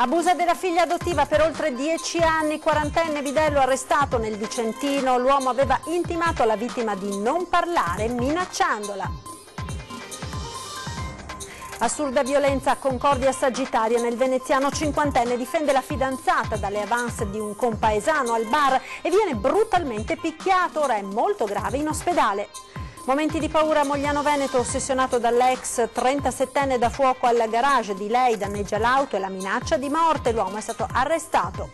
Abusa della figlia adottiva per oltre 10 anni, quarantenne bidello arrestato nel Vicentino. L'uomo aveva intimato alla vittima di non parlare, minacciandola. Assurda violenza a Concordia Sagittaria. Nel veneziano cinquantenne difende la fidanzata dalle avance di un compaesano al bar e viene brutalmente picchiato. Ora è molto grave in ospedale. Momenti di paura a Mogliano Veneto, ossessionato dall'ex 37enne da fuoco al garage di lei, danneggia l'auto e la minaccia di morte. L'uomo è stato arrestato.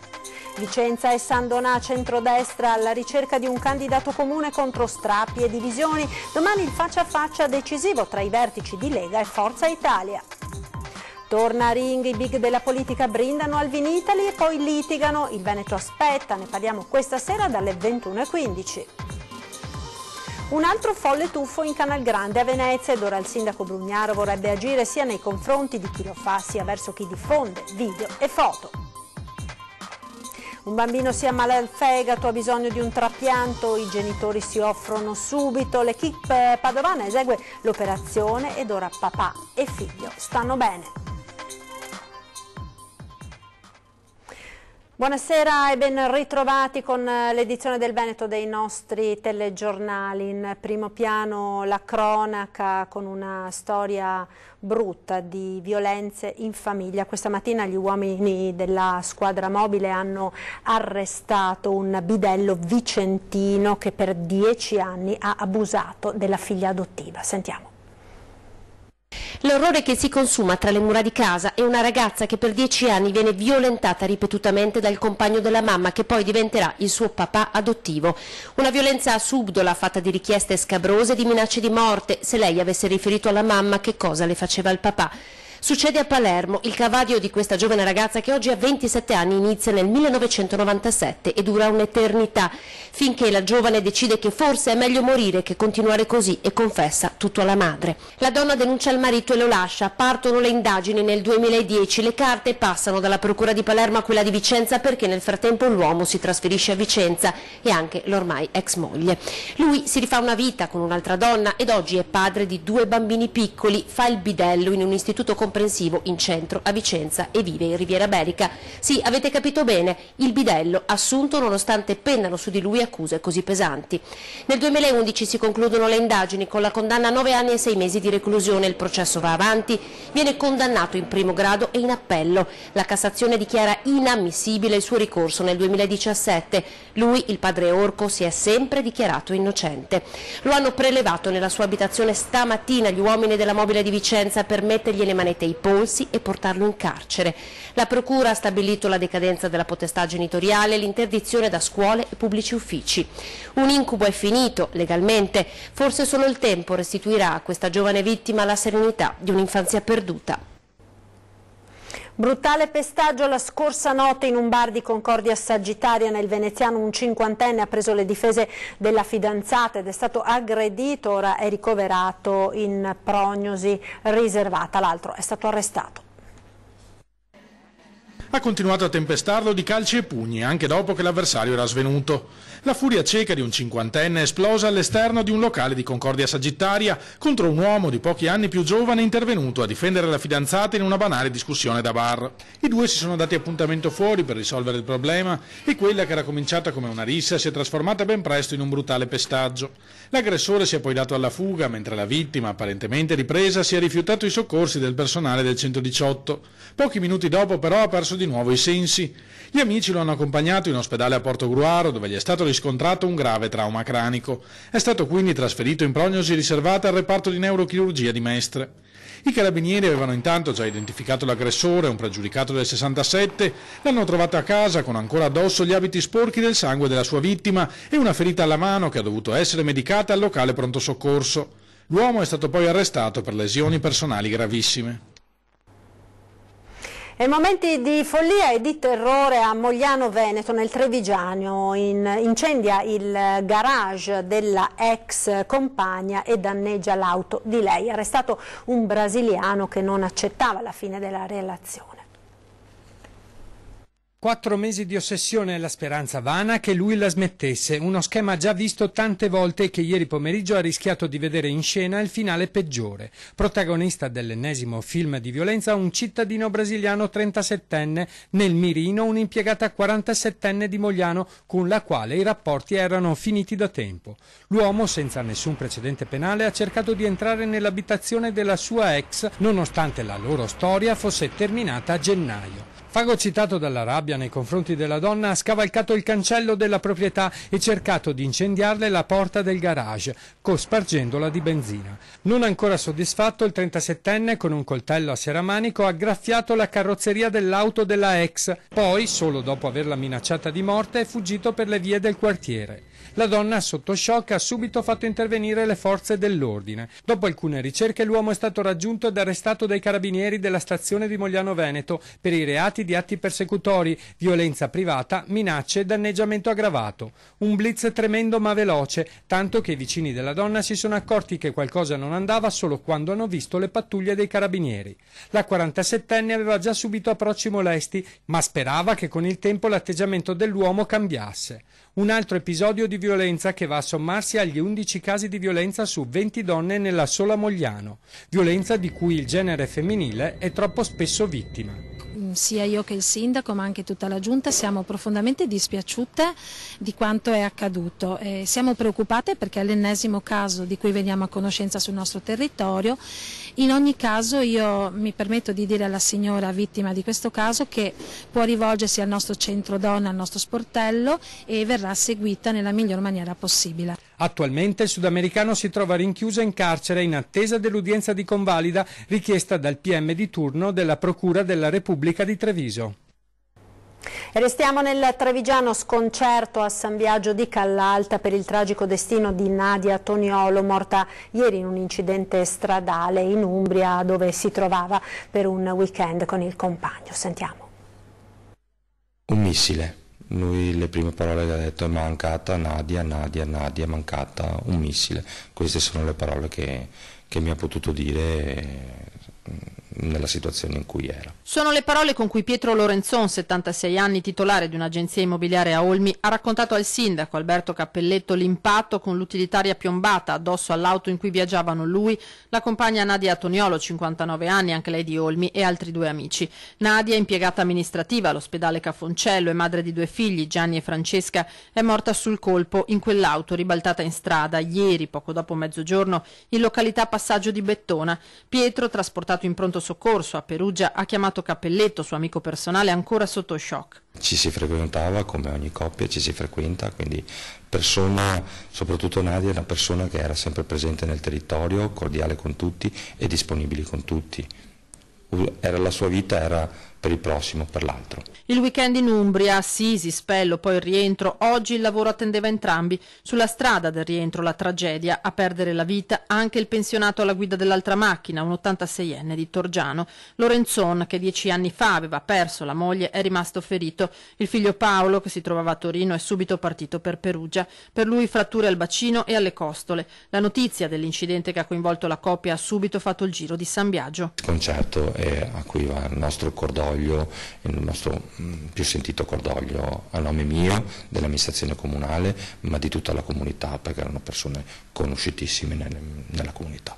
Vicenza e San Donà, centrodestra alla ricerca di un candidato comune contro strappi e divisioni. Domani il faccia a faccia decisivo tra i vertici di Lega e Forza Italia. Torna a ring, i big della politica brindano al Vinitaly e poi litigano. Il Veneto aspetta, ne parliamo questa sera dalle 21:15. Un altro folle tuffo in Canal Grande a Venezia ed ora il sindaco Brugnaro vorrebbe agire sia nei confronti di chi lo fa sia verso chi diffonde video e foto. Un bambino si ammala al fegato, ha bisogno di un trapianto, i genitori si offrono subito, l'equipe padovana esegue l'operazione ed ora papà e figlio stanno bene. Buonasera e ben ritrovati con l'edizione del Veneto dei nostri telegiornali. In primo piano la cronaca con una storia brutta di violenze in famiglia. Questa mattina gli uomini della squadra mobile hanno arrestato un bidello vicentino che per 10 anni ha abusato della figlia adottiva. Sentiamo. L'orrore che si consuma tra le mura di casa e una ragazza che per 10 anni viene violentata ripetutamente dal compagno della mamma che poi diventerà il suo papà adottivo. Una violenza subdola fatta di richieste scabrose e di minacce di morte se lei avesse riferito alla mamma che cosa le faceva il papà. Succede a Palermo, il calvario di questa giovane ragazza che oggi ha 27 anni inizia nel 1997 e dura un'eternità, finché la giovane decide che forse è meglio morire che continuare così e confessa tutto alla madre. La donna denuncia il marito e lo lascia, partono le indagini nel 2010, le carte passano dalla procura di Palermo a quella di Vicenza perché nel frattempo l'uomo si trasferisce a Vicenza e anche l'ormai ex moglie. Lui si rifà una vita con un'altra donna ed oggi è padre di 2 bambini piccoli, fa il bidello in un istituto comprensivo in centro a Vicenza e vive in Riviera Berica. Sì, avete capito bene, il bidello assunto nonostante pendano su di lui accuse così pesanti. Nel 2011 si concludono le indagini con la condanna a 9 anni e 6 mesi di reclusione. Il processo va avanti, viene condannato in primo grado e in appello. La Cassazione dichiara inammissibile il suo ricorso nel 2017. Lui, il padre Orco, si è sempre dichiarato innocente. Lo hanno prelevato nella sua abitazione stamattina gli uomini della mobile di Vicenza per mettergli le manette ai polsi e portarlo in carcere. La procura ha stabilito la decadenza della potestà genitoriale e l'interdizione da scuole e pubblici uffici. Un incubo è finito, legalmente, forse solo il tempo restituirà a questa giovane vittima la serenità di un'infanzia perduta. Brutale pestaggio la scorsa notte in un bar di Concordia Sagittaria nel veneziano. Un cinquantenne ha preso le difese della fidanzata ed è stato aggredito, ora è ricoverato in prognosi riservata, l'altro è stato arrestato. Ha continuato a tempestarlo di calci e pugni anche dopo che l'avversario era svenuto. La furia cieca di un cinquantenne è esplosa all'esterno di un locale di Concordia Sagittaria contro un uomo di pochi anni più giovane intervenuto a difendere la fidanzata in una banale discussione da bar. I due si sono dati appuntamento fuori per risolvere il problema e quella che era cominciata come una rissa si è trasformata ben presto in un brutale pestaggio. L'aggressore si è poi dato alla fuga mentre la vittima, apparentemente ripresa, si è rifiutato i soccorsi del personale del 118. Pochi minuti dopo però ha perso di nuovo i sensi. Gli amici lo hanno accompagnato in ospedale a Portogruaro dove gli è stato riscontrato un grave trauma cranico. È stato quindi trasferito in prognosi riservata al reparto di neurochirurgia di Mestre. I carabinieri avevano intanto già identificato l'aggressore, un pregiudicato del 67, l'hanno trovato a casa con ancora addosso gli abiti sporchi del sangue della sua vittima e una ferita alla mano che ha dovuto essere medicata al locale pronto soccorso. L'uomo è stato poi arrestato per lesioni personali gravissime. E momenti di follia e di terrore a Mogliano Veneto, nel Trevigiano, incendia il garage della ex compagna e danneggia l'auto di lei. Arrestato un brasiliano che non accettava la fine della relazione. 4 mesi di ossessione e la speranza vana che lui la smettesse, uno schema già visto tante volte e che ieri pomeriggio ha rischiato di vedere in scena il finale peggiore. Protagonista dell'ennesimo film di violenza un cittadino brasiliano 37enne, nel mirino un'impiegata 47enne di Mogliano con la quale i rapporti erano finiti da tempo. L'uomo, senza nessun precedente penale, ha cercato di entrare nell'abitazione della sua ex, nonostante la loro storia fosse terminata a gennaio. Fagocitato dalla rabbia nei confronti della donna, ha scavalcato il cancello della proprietà e cercato di incendiarle la porta del garage, cospargendola di benzina. Non ancora soddisfatto, il 37enne, con un coltello a serramanico, ha graffiato la carrozzeria dell'auto della ex. Poi, solo dopo averla minacciata di morte, è fuggito per le vie del quartiere. La donna, sotto shock, ha subito fatto intervenire le forze dell'ordine. Dopo alcune ricerche, l'uomo è stato raggiunto ed arrestato dai carabinieri della stazione di Mogliano Veneto per i reati di atti persecutori, violenza privata, minacce e danneggiamento aggravato. Un blitz tremendo ma veloce, tanto che i vicini della donna si sono accorti che qualcosa non andava solo quando hanno visto le pattuglie dei carabinieri. La 47enne aveva già subito approcci molesti, ma sperava che con il tempo l'atteggiamento dell'uomo cambiasse. Un altro episodio di violenza che va a sommarsi agli 11 casi di violenza su 20 donne nella sola Mogliano. Violenza di cui il genere femminile è troppo spesso vittima. Sia io che il sindaco ma anche tutta la giunta siamo profondamente dispiaciute di quanto è accaduto. Siamo preoccupate perché è l'ennesimo caso di cui veniamo a conoscenza sul nostro territorio. In ogni caso io mi permetto di dire alla signora vittima di questo caso che può rivolgersi al nostro centro donna, al nostro sportello, e verrà seguita nella miglior maniera possibile. Attualmente il sudamericano si trova rinchiuso in carcere in attesa dell'udienza di convalida richiesta dal PM di turno della Procura della Repubblica di Treviso. E restiamo nel trevigiano, sconcerto a San Biagio di Callalta per il tragico destino di Nadia Toniolo, morta ieri in un incidente stradale in Umbria dove si trovava per un weekend con il compagno. Sentiamo. Un missile. Lui le prime parole che ha detto è mancata Nadia, Nadia, Nadia, è mancata un missile. Queste sono le parole che mi ha potuto dire nella situazione in cui era. Sono le parole con cui Pietro Lorenzon, 76 anni, titolare di un'agenzia immobiliare a Olmi, ha raccontato al sindaco Alberto Cappelletto l'impatto con l'utilitaria piombata addosso all'auto in cui viaggiavano lui, la compagna Nadia Toniolo, 59 anni, anche lei di Olmi, e altri 2 amici. Nadia, impiegata amministrativa all'ospedale Cafoncello e madre di 2 figli, Gianni e Francesca, è morta sul colpo in quell'auto ribaltata in strada ieri, poco dopo mezzogiorno, in località Passaggio di Bettona. Pietro, trasportato in pronto soccorso a Perugia, ha chiamato Cappelletto, suo amico personale, ancora sotto shock. Ci si frequentava come ogni coppia, ci si frequenta, quindi persona, soprattutto Nadia, è una persona che era sempre presente nel territorio, cordiale con tutti e disponibile con tutti. La sua vita era per il prossimo, per l'altro. Il weekend in Umbria, Assisi, Spello, poi il rientro. Oggi il lavoro attendeva entrambi. Sulla strada del rientro la tragedia, a perdere la vita anche il pensionato alla guida dell'altra macchina, un 86enne di Torgiano. Lorenzon, che 10 anni fa aveva perso la moglie, è rimasto ferito. Il figlio Paolo, che si trovava a Torino, è subito partito per Perugia. Per lui fratture al bacino e alle costole. La notizia dell'incidente che ha coinvolto la coppia ha subito fatto il giro di San Biagio. Concerto a cui va il nostro cordoglio, il nostro più sentito cordoglio a nome mio, dell'amministrazione comunale, ma di tutta la comunità, perché erano persone conosciutissime nella comunità.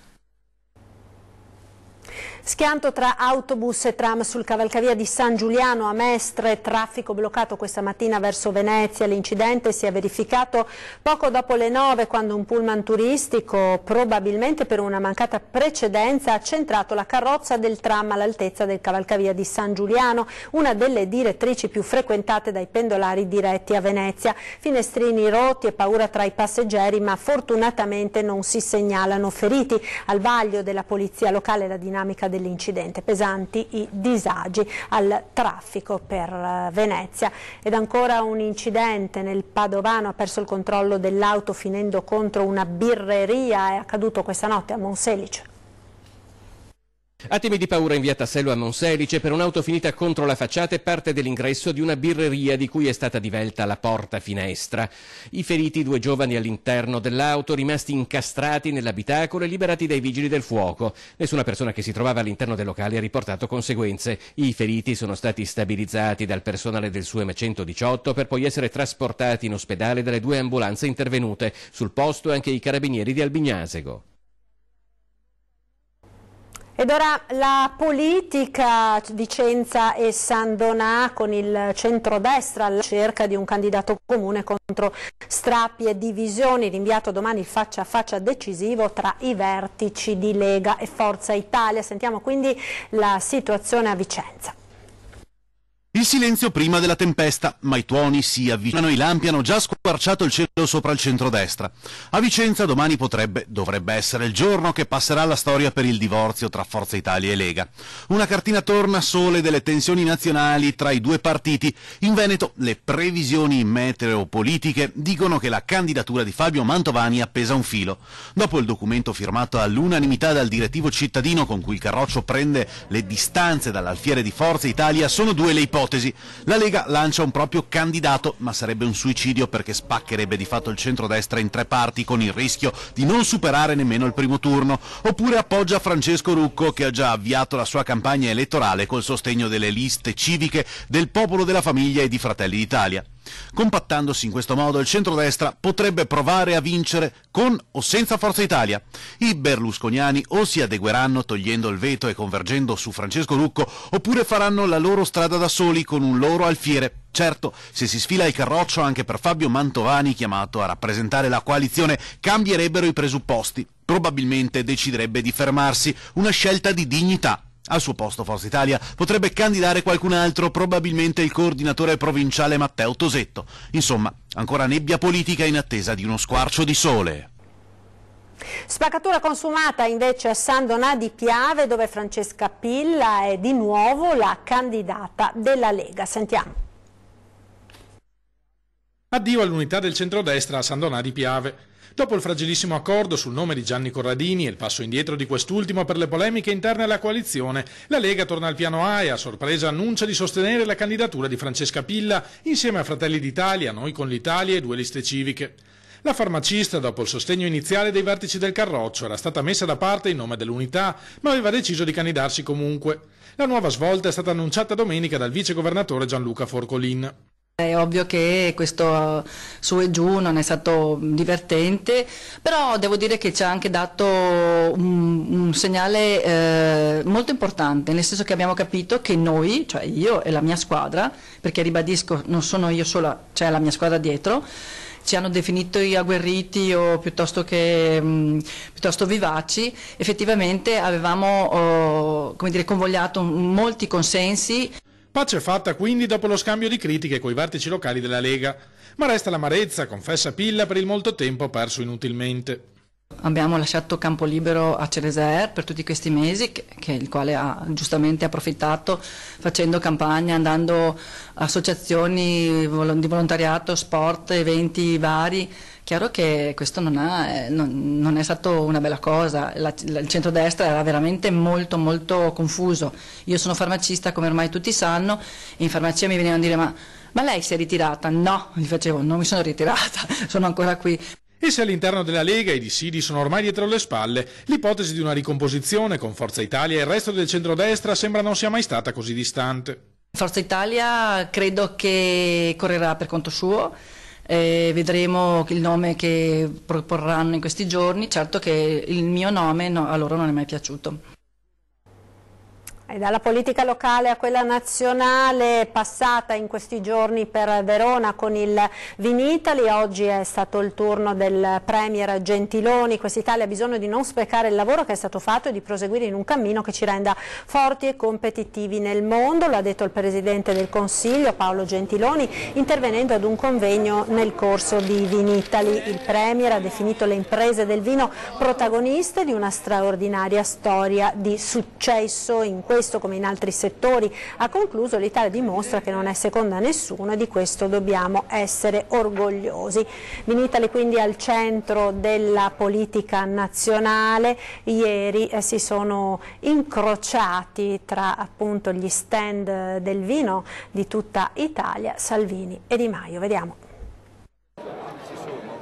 Schianto tra autobus e tram sul cavalcavia di San Giuliano a Mestre, traffico bloccato questa mattina verso Venezia. L'incidente si è verificato poco dopo le 9 quando un pullman turistico, probabilmente per una mancata precedenza, ha centrato la carrozza del tram all'altezza del cavalcavia di San Giuliano, una delle direttrici più frequentate dai pendolari diretti a Venezia. Finestrini rotti e paura tra i passeggeri, ma fortunatamente non si segnalano feriti. Al vaglio della polizia locale la dinamica dell'incidente, pesanti i disagi al traffico per Venezia. Ed ancora un incidente nel Padovano, ha perso il controllo dell'auto finendo contro una birreria, è accaduto questa notte a Monselice. Attimi di paura in via Tassello a Monselice per un'auto finita contro la facciata e parte dell'ingresso di una birreria di cui è stata divelta la porta finestra. I feriti, 2 giovani all'interno dell'auto, rimasti incastrati nell'abitacolo e liberati dai vigili del fuoco. Nessuna persona che si trovava all'interno del locale ha riportato conseguenze. I feriti sono stati stabilizzati dal personale del SUEM 118 per poi essere trasportati in ospedale dalle 2 ambulanze intervenute. Sul posto anche i carabinieri di Albignasego. Ed ora la politica, Vicenza e San Donà con il centrodestra alla ricerca di un candidato comune contro strappi e divisioni, rinviato domani il faccia a faccia decisivo tra i vertici di Lega e Forza Italia. Sentiamo quindi la situazione a Vicenza. Il silenzio prima della tempesta, ma i tuoni si avvicinano, i lampi hanno già squarciato il cielo sopra il centrodestra. A Vicenza domani dovrebbe essere il giorno che passerà alla storia per il divorzio tra Forza Italia e Lega. Una cartina tornasole delle tensioni nazionali tra i 2 partiti. In Veneto le previsioni meteopolitiche dicono che la candidatura di Fabio Mantovani appesa un filo. Dopo il documento firmato all'unanimità dal direttivo cittadino con cui il Carroccio prende le distanze dall'alfiere di Forza Italia, sono 2 le ipotesi. La Lega lancia un proprio candidato, ma sarebbe un suicidio perché spaccherebbe di fatto il centrodestra in 3 parti con il rischio di non superare nemmeno il primo turno, oppure appoggia Francesco Rucco che ha già avviato la sua campagna elettorale col sostegno delle liste civiche del Popolo della Famiglia e di Fratelli d'Italia. Compattandosi in questo modo il centrodestra potrebbe provare a vincere con o senza Forza Italia. I berlusconiani o si adegueranno togliendo il veto e convergendo su Francesco Rucco, oppure faranno la loro strada da soli con un loro alfiere. Certo, se si sfila il Carroccio anche per Fabio Mantovani, chiamato a rappresentare la coalizione, cambierebbero i presupposti. Probabilmente deciderebbe di fermarsi, una scelta di dignità. Al suo posto Forza Italia potrebbe candidare qualcun altro, probabilmente il coordinatore provinciale Matteo Tosetto. Insomma, ancora nebbia politica in attesa di uno squarcio di sole. Spaccatura consumata invece a San Donà di Piave, dove Francesca Pilla è di nuovo la candidata della Lega. Sentiamo. Addio all'unità del centrodestra a San Donà di Piave. Dopo il fragilissimo accordo sul nome di Gianni Corradini e il passo indietro di quest'ultimo per le polemiche interne alla coalizione, la Lega torna al piano A e a sorpresa annuncia di sostenere la candidatura di Francesca Pilla insieme a Fratelli d'Italia, Noi con l'Italia e 2 liste civiche. La farmacista, dopo il sostegno iniziale dei vertici del Carroccio, era stata messa da parte in nome dell'unità, ma aveva deciso di candidarsi comunque. La nuova svolta è stata annunciata domenica dal vicegovernatore Gianluca Forcolin. È ovvio che questo su e giù non è stato divertente, però devo dire che ci ha anche dato un segnale molto importante, nel senso che abbiamo capito che noi, cioè io e la mia squadra, perché ribadisco non sono io sola, c'è la mia squadra dietro, ci hanno definito agguerriti o piuttosto vivaci. Effettivamente avevamo convogliato molti consensi. Pace fatta quindi dopo lo scambio di critiche coi vertici locali della Lega, ma resta l'amarezza, confessa Pilla, per il molto tempo perso inutilmente. Abbiamo lasciato campo libero a Cereser per tutti questi mesi, il quale ha giustamente approfittato facendo campagna, andando a associazioni di volontariato, sport, eventi vari. Chiaro che questo non è stato una bella cosa, il centrodestra era veramente molto molto confuso. Io sono farmacista, come ormai tutti sanno, e in farmacia mi venivano a dire ma lei si è ritirata? No, gli facevo, non mi sono ritirata, sono ancora qui. E se all'interno della Lega i dissidi sono ormai dietro le spalle, l'ipotesi di una ricomposizione con Forza Italia e il resto del centrodestra sembra non sia mai stata così distante. Forza Italia credo che correrà per conto suo. Vedremo il nome che proporranno in questi giorni. Certo che il mio nome a loro non è mai piaciuto. E dalla politica locale a quella nazionale, passata in questi giorni per Verona con il Vinitaly, oggi è stato il turno del Premier Gentiloni. Quest'Italia ha bisogno di non sprecare il lavoro che è stato fatto e di proseguire in un cammino che ci renda forti e competitivi nel mondo, lo ha detto il Presidente del Consiglio Paolo Gentiloni intervenendo ad un convegno nel corso di Vinitaly. Il Premier ha definito le imprese del vino protagoniste di una straordinaria storia di successo in questo questo come in altri settori, ha concluso, l'Italia dimostra che non è seconda a nessuno e di questo dobbiamo essere orgogliosi. Vinitaly quindi al centro della politica nazionale. Ieri si sono incrociati tra appunto gli stand del vino di tutta Italia Salvini e Di Maio. Vediamo.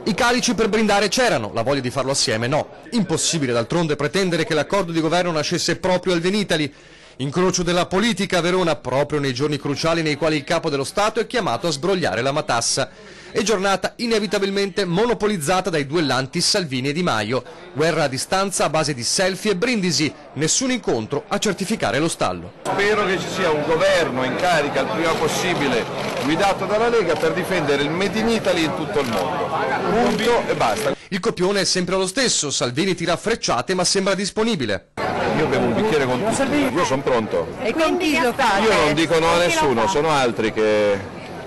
I calici per brindare c'erano, la voglia di farlo assieme no. Impossibile d'altronde pretendere che l'accordo di governo nascesse proprio al Vinitaly. Incrocio della politica a Verona proprio nei giorni cruciali nei quali il capo dello Stato è chiamato a sbrogliare la matassa. E giornata inevitabilmente monopolizzata dai duellanti Salvini e Di Maio. Guerra a distanza a base di selfie e brindisi, nessun incontro a certificare lo stallo. Spero che ci sia un governo in carica il prima possibile, guidato dalla Lega, per difendere il Made in Italy in tutto il mondo. Punto e basta. Il copione è sempre lo stesso, Salvini tira frecciate ma sembra disponibile. Io bevo un bicchiere con tutti, io sono pronto. E quindi lo fate? Io non dico no a nessuno, sono altri che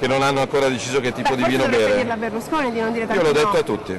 non hanno ancora deciso che tipo di vino bere. Dirla a Berlusconi di non dire Io l'ho detto a tutti.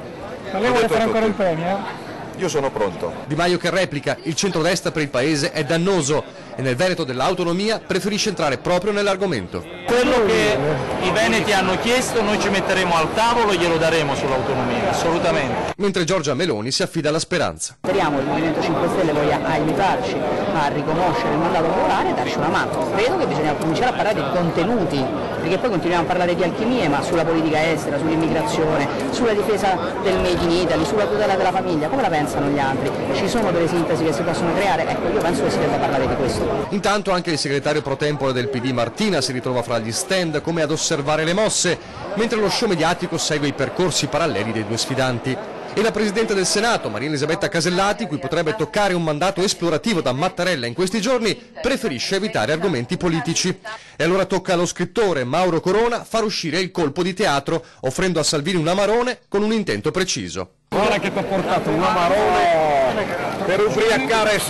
Ma lei vuole fare ancora il premio? Io sono pronto. Di Maio che replica, il centrodestra per il paese è dannoso e nel Veneto dell'autonomia preferisce entrare proprio nell'argomento. Quello che i veneti hanno chiesto noi ci metteremo al tavolo e glielo daremo sull'autonomia, assolutamente. Mentre Giorgia Meloni si affida alla speranza. Speriamo che il Movimento 5 Stelle voglia aiutarci a riconoscere il mandato popolare e darci una mano. Credo che bisogna cominciare a parlare di contenuti, perché poi continuiamo a parlare di alchimie, ma sulla politica estera, sull'immigrazione, sulla difesa del Made in Italy, sulla tutela della famiglia, come la pensano gli altri? Ci sono delle sintesi che si possono creare? Ecco, io penso che si debba parlare di questo. Intanto anche il segretario pro tempore del PD Martina si ritrova fra gli stand come ad osservare le mosse, mentre lo show mediatico segue i percorsi paralleli dei due sfidanti. E la Presidente del Senato, Maria Elisabetta Casellati, cui potrebbe toccare un mandato esplorativo da Mattarella in questi giorni, preferisce evitare argomenti politici. E allora tocca allo scrittore Mauro Corona far uscire il colpo di teatro, offrendo a Salvini un amarone con un intento preciso. Guarda che ti ho portato un amarone per ubriacare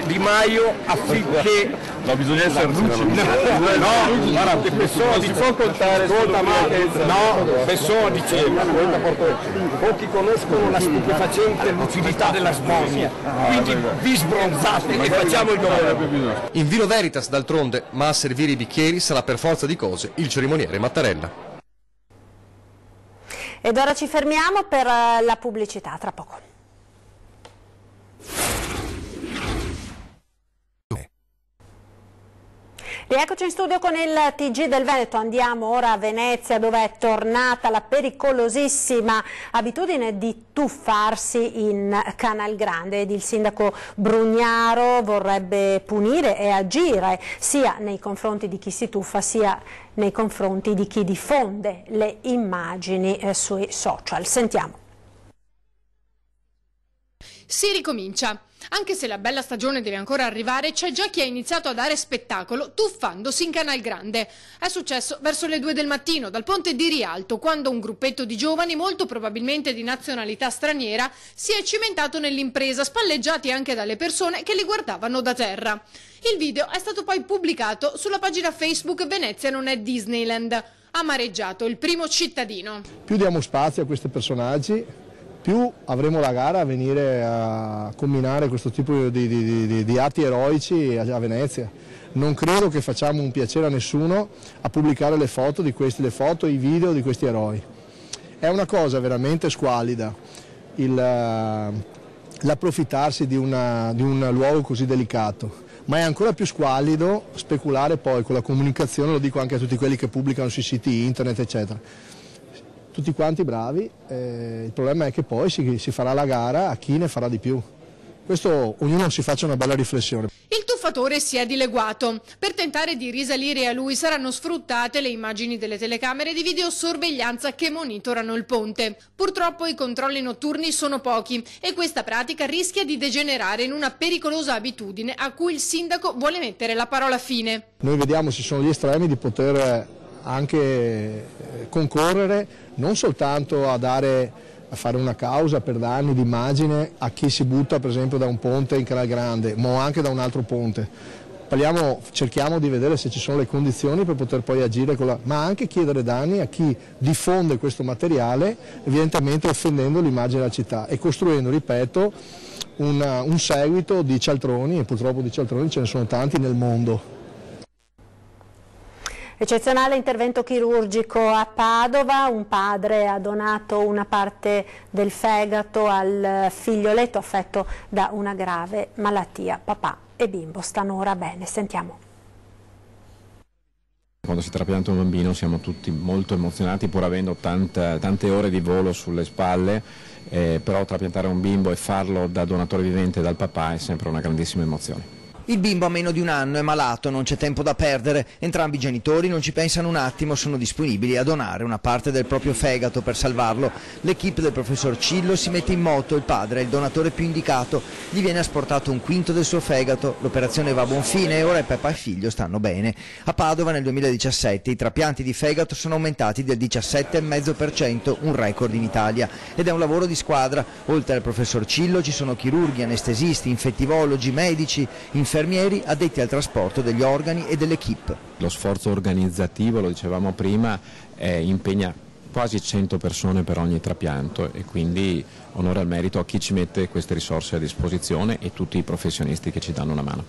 Di Maio affinché... No, bisogna essere lucidi. No, guarda, Pessoa si può contare no, Pessoa diceva, pochi conoscono la stupefacente lucidità della smorfia, quindi vi sbronzate e facciamo il governo. In vino veritas d'altronde, ma a servire i bicchieri sarà per forza di cose il cerimoniere Mattarella. Ed ora ci fermiamo per la pubblicità, tra poco. Rieccoci in studio con il TG del Veneto, andiamo ora a Venezia dove è tornata la pericolosissima abitudine di tuffarsi in Canal Grande ed il sindaco Brugnaro vorrebbe punire e agire sia nei confronti di chi si tuffa sia nei confronti di chi diffonde le immagini sui social. Sentiamo. Si ricomincia. Anche se la bella stagione deve ancora arrivare, c'è già chi ha iniziato a dare spettacolo tuffandosi in Canal Grande. È successo verso le 2 del mattino dal ponte di Rialto, quando un gruppetto di giovani, molto probabilmente di nazionalità straniera, si è cimentato nell'impresa, spalleggiati anche dalle persone che li guardavano da terra. Il video è stato poi pubblicato sulla pagina Facebook Venezia non è Disneyland. Amareggiato il primo cittadino. Più diamo spazio a questi personaggi, più avremo la gara a venire a combinare questo tipo di atti eroici a Venezia. Non credo che facciamo un piacere a nessuno a pubblicare le foto, le foto e i video di questi eroi. È una cosa veramente squallida l'approfittarsi di un luogo così delicato, ma è ancora più squallido speculare poi con la comunicazione, lo dico anche a tutti quelli che pubblicano sui siti internet eccetera. Tutti quanti bravi, il problema è che poi si farà la gara a chi ne farà di più. Questo ognuno si faccia una bella riflessione. Il tuffatore si è dileguato. Per tentare di risalire a lui saranno sfruttate le immagini delle telecamere di videosorveglianza che monitorano il ponte. Purtroppo i controlli notturni sono pochi e questa pratica rischia di degenerare in una pericolosa abitudine a cui il sindaco vuole mettere la parola fine. Noi vediamo se sono gli estremi di poter anche concorrere non soltanto a fare una causa per danni di immagine a chi si butta per esempio da un ponte in Canal Grande, ma anche da un altro ponte. Cerchiamo di vedere se ci sono le condizioni per poter poi agire, ma anche chiedere danni a chi diffonde questo materiale, evidentemente offendendo l'immagine della città e costruendo, ripeto, un seguito di cialtroni, e purtroppo di cialtroni ce ne sono tanti nel mondo. Eccezionale intervento chirurgico a Padova, un padre ha donato una parte del fegato al figlioletto affetto da una grave malattia. Papà e bimbo stanno ora bene, sentiamo. Quando si trapianta un bambino siamo tutti molto emozionati, pur avendo tante ore di volo sulle spalle, però trapiantare un bimbo e farlo da donatore vivente dal papà è sempre una grandissima emozione. Il bimbo ha meno di un anno, è malato, non c'è tempo da perdere. Entrambi i genitori non ci pensano un attimo, sono disponibili a donare una parte del proprio fegato per salvarlo. L'equipe del professor Cillo si mette in moto, il padre è il donatore più indicato, gli viene asportato un quinto del suo fegato, l'operazione va a buon fine e ora il papà e figlio stanno bene. A Padova nel 2017 i trapianti di fegato sono aumentati del 17,5%, un record in Italia, ed è un lavoro di squadra. Oltre al professor Cillo ci sono chirurghi, anestesisti, infettivologi, medici, infermieri addetti al trasporto degli organi e dell'equipe. Lo sforzo organizzativo, lo dicevamo prima, impegna quasi 100 persone per ogni trapianto e quindi onore al merito a chi ci mette queste risorse a disposizione e tutti i professionisti che ci danno una mano.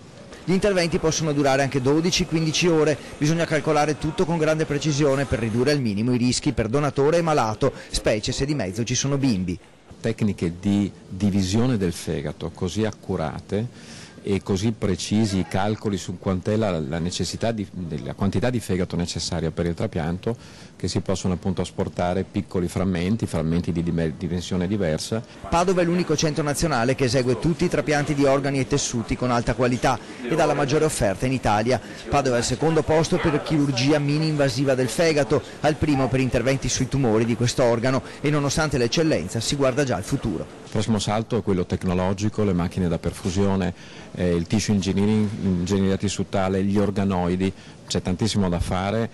Gli interventi possono durare anche 12-15 ore, bisogna calcolare tutto con grande precisione per ridurre al minimo i rischi per donatore e malato, specie se di mezzo ci sono bimbi. Tecniche di divisione del fegato così accurate e così precisi i calcoli su quant'è la quantità di fegato necessaria per il trapianto, che si possono appunto asportare piccoli frammenti di dimensione diversa. Padova è l'unico centro nazionale che esegue tutti i trapianti di organi e tessuti con alta qualità ed ha la maggiore offerta in Italia. Padova è al secondo posto per chirurgia mini-invasiva del fegato, al primo per interventi sui tumori di questo organo e nonostante l'eccellenza si guarda già al futuro. Il prossimo salto è quello tecnologico, le macchine da perfusione, il tissue engineering, l'ingegneria tissutale, gli organoidi, c'è tantissimo da fare.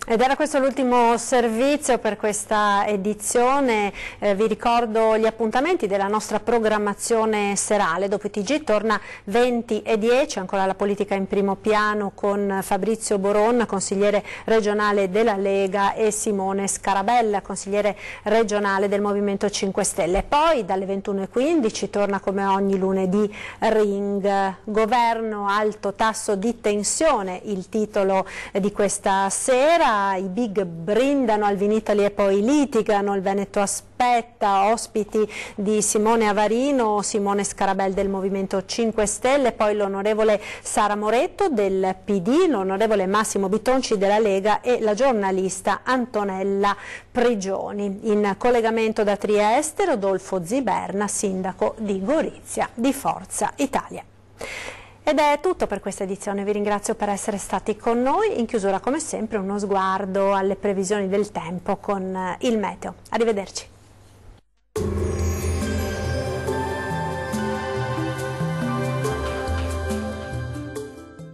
Ed era questo l'ultimo servizio per questa edizione, vi ricordo gli appuntamenti della nostra programmazione serale. Dopo i TG torna 20:10, ancora la politica in primo piano con Fabrizio Boron, consigliere regionale della Lega, e Simone Scarabella, consigliere regionale del Movimento 5 Stelle. Poi dalle 21:15 torna come ogni lunedì Ring, governo alto tasso di tensione, il titolo di questa sera. I big brindano al Vinitaly e poi litigano, il Veneto aspetta, ospiti di Simone Avarino, Simone Scarabella del Movimento 5 Stelle, poi l'onorevole Sara Moretto del PD, l'onorevole Massimo Bitonci della Lega e la giornalista Antonella Prigioni. In collegamento da Trieste, Rodolfo Ziberna, sindaco di Gorizia di Forza Italia. Ed è tutto per questa edizione, vi ringrazio per essere stati con noi. In chiusura come sempre uno sguardo alle previsioni del tempo con il meteo. Arrivederci.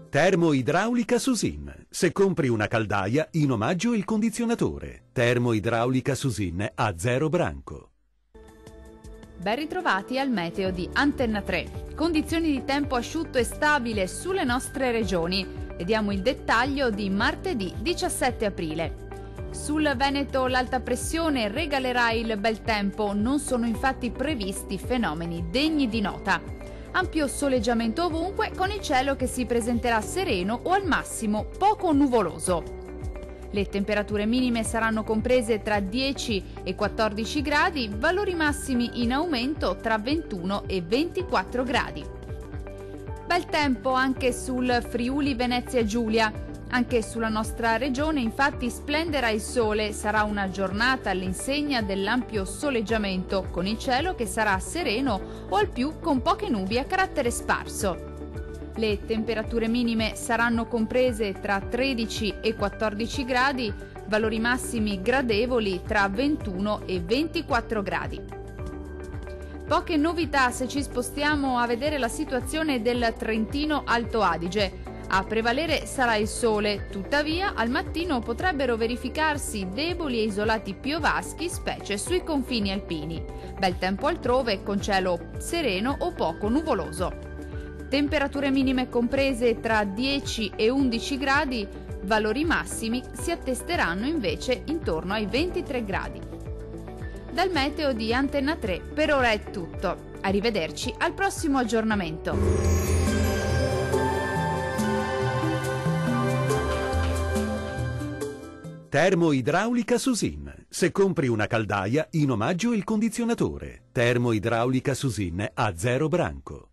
Termoidraulica Susin. Se compri una caldaia, in omaggio il condizionatore. Termoidraulica Susin a 0 branco. Ben ritrovati al meteo di Antenna 3. Condizioni di tempo asciutto e stabile sulle nostre regioni. Vediamo il dettaglio di martedì 17 aprile. Sul Veneto l'alta pressione regalerà il bel tempo, non sono infatti previsti fenomeni degni di nota. Ampio soleggiamento ovunque, con il cielo che si presenterà sereno o al massimo poco nuvoloso. Le temperature minime saranno comprese tra 10 e 14 gradi, valori massimi in aumento tra 21 e 24 gradi. Bel tempo anche sul Friuli Venezia Giulia. Anche sulla nostra regione infatti splenderà il sole, sarà una giornata all'insegna dell'ampio soleggiamento, con il cielo che sarà sereno o al più con poche nubi a carattere sparso. Le temperature minime saranno comprese tra 13 e 14 gradi, valori massimi gradevoli tra 21 e 24 gradi. Poche novità se ci spostiamo a vedere la situazione del Trentino Alto Adige. A prevalere sarà il sole, tuttavia al mattino potrebbero verificarsi deboli e isolati piovaschi, specie sui confini alpini. Bel tempo altrove con cielo sereno o poco nuvoloso. Temperature minime comprese tra 10 e 11 gradi, valori massimi si attesteranno invece intorno ai 23 gradi. Dal meteo di Antenna 3 per ora è tutto. Arrivederci al prossimo aggiornamento. Termoidraulica Susin. Se compri una caldaia, in omaggio il condizionatore. Termoidraulica Susin a 0 branco.